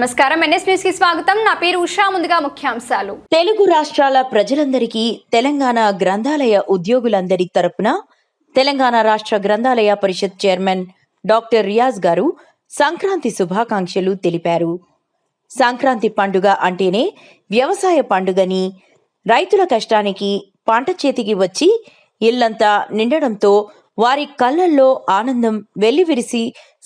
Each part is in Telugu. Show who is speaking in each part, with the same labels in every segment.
Speaker 1: నమస్కారం ఎన్ఎస్ న్యూస్ కి స్వాగతం. నా పేరు ఉషా. ముందుగా ముఖ్యాంశాలు.
Speaker 2: తెలుగు రాష్ట్రాల ప్రజలందరికీ తెలంగాణ గ్రంథాలయ ఉద్యోగులందరి తరపున తెలంగాణ రాష్ట్ర గ్రంథాలయ పరిషత్ చైర్మన్ డాక్టర్ రియాజ్ గారు సంక్రాంతి శుభాకాంక్షలు తెలిపారు. సంక్రాంతి పండుగ అంటేనే వ్యవసాయ పండుగని, రైతుల కష్టానికి పంట చేతికి వచ్చి ఇల్లంతా నిండడంతో వారి కళ్ళల్లో ఆనందం వెల్లివిరిసి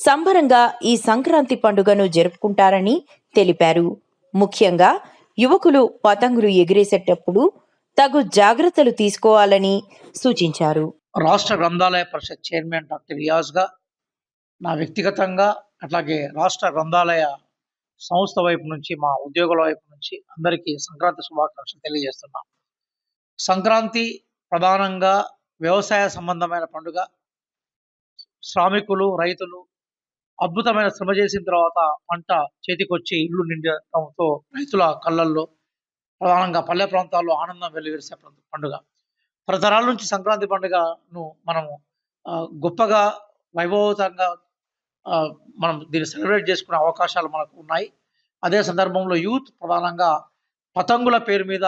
Speaker 2: సంబరంగా ఈ సంక్రాంతి పండుగను జరుపుకుంటారని తెలిపారు. ముఖ్యంగా యువకులు పతంగులు ఎగిరేసేటప్పుడు తగు జాగ్రత్తలు తీసుకోవాలని సూచించారు.
Speaker 3: రాష్ట్ర గ్రంథాలయ పరిషత్ చైర్మన్ డాక్టర్ రియాజ్గా నా వ్యక్తిగతంగా అట్లాగే రాష్ట్ర గ్రంథాలయ సంస్థ వైపు నుంచి మా ఉద్యోగుల వైపు నుంచి అందరికీ సంక్రాంతి శుభాకాంక్షలు తెలియజేస్తున్నాం. సంక్రాంతి ప్రధానంగా వ్యవసాయ సంబంధమైన పండుగ. శ్రామికులు, రైతులు అద్భుతమైన శ్రమ చేసిన తర్వాత పంట చేతికొచ్చి ఇల్లు నిండటంతో రైతుల కళ్ళల్లో ప్రధానంగా పల్లె ప్రాంతాల్లో ఆనందం వెల్లివిరిసే పండుగ. తరతరాల నుంచి సంక్రాంతి పండుగను మనము గొప్పగా వైభవతంగా మనం దీన్ని సెలబ్రేట్ చేసుకునే అవకాశాలు మనకు ఉన్నాయి. అదే సందర్భంలో యూత్ ప్రధానంగా పతంగుల పేరు మీద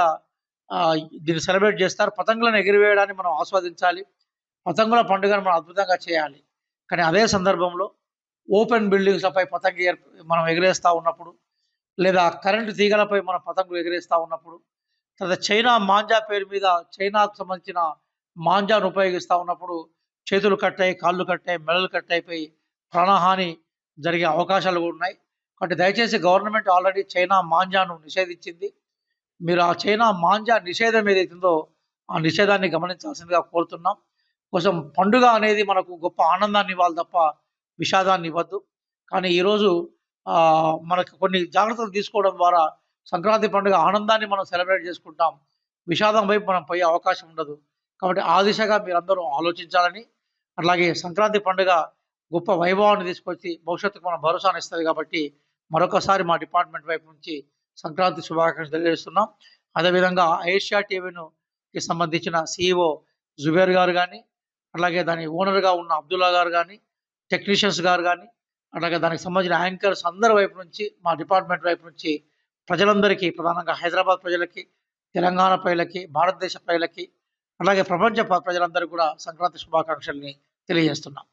Speaker 3: దీన్ని సెలబ్రేట్ చేస్తారు. పతంగులను ఎగిరివేయడాన్ని మనం ఆస్వాదించాలి. పతంగుల పండుగను మనం అద్భుతంగా చేయాలి. కానీ అదే సందర్భంలో ఓపెన్ బిల్డింగ్స్లపై మనం ఎగిరేస్తూ ఉన్నప్పుడు, లేదా కరెంటు తీగలపై మనం పతంగులు ఎగిరేస్తూ ఉన్నప్పుడు, తర్వాత చైనా మాంజా పేరు మీద చైనాకు సంబంధించిన మాంజాను ఉపయోగిస్తూ ఉన్నప్పుడు చేతులు కట్టాయి, కాళ్ళు కట్టాయి, మెడలు కట్టయిపోయి ప్రాణహాని జరిగే అవకాశాలు కూడా ఉన్నాయి. కాబట్టి దయచేసి గవర్నమెంట్ ఆల్రెడీ చైనా మాంజాను నిషేధించింది. మీరు ఆ చైనా మాంజా నిషేధం ఏదైతుందో ఆ నిషేధాన్ని గమనించాల్సిందిగా కోరుతున్నాం. కోసం పండుగ అనేది మనకు గొప్ప ఆనందాన్ని ఇవ్వాలి తప్ప విషాదాన్ని ఇవ్వద్దు. కానీ ఈరోజు మనకు కొన్ని జాగ్రత్తలు తీసుకోవడం ద్వారా సంక్రాంతి పండుగ ఆనందాన్ని మనం సెలబ్రేట్ చేసుకుంటాం. విషాదం వైపు మనం పోయే అవకాశం ఉండదు. కాబట్టి ఆ దిశగా మీరందరూ ఆలోచించాలని, అలాగే సంక్రాంతి పండుగ గొప్ప వైభవాన్ని తీసుకొచ్చి భవిష్యత్తుకు మనం భరోసాని ఇస్తుంది. కాబట్టి మరొకసారి మా డిపార్ట్మెంట్ వైపు నుంచి సంక్రాంతి శుభాకాంక్షలు తెలియజేస్తున్నాం. అదేవిధంగా ఏషియా టీవీకి సంబంధించిన CEO జుబేర్ గారు కానీ, అలాగే దాని ఓనర్గా ఉన్న అబ్దుల్లా గారు కానీ, టెక్నీషియన్స్ గారు కానీ, అట్లాగే దానికి సంబంధించిన యాంకర్స్ అందరి వైపు నుంచి, మా డిపార్ట్మెంట్ వైపు నుంచి ప్రజలందరికీ, ప్రధానంగా హైదరాబాద్ ప్రజలకి, తెలంగాణ ప్రజలకి, భారతదేశ ప్రజలకి, అలాగే ప్రపంచ ప్రజలందరికీ కూడా సంక్రాంతి శుభాకాంక్షల్ని తెలియజేస్తున్నాం.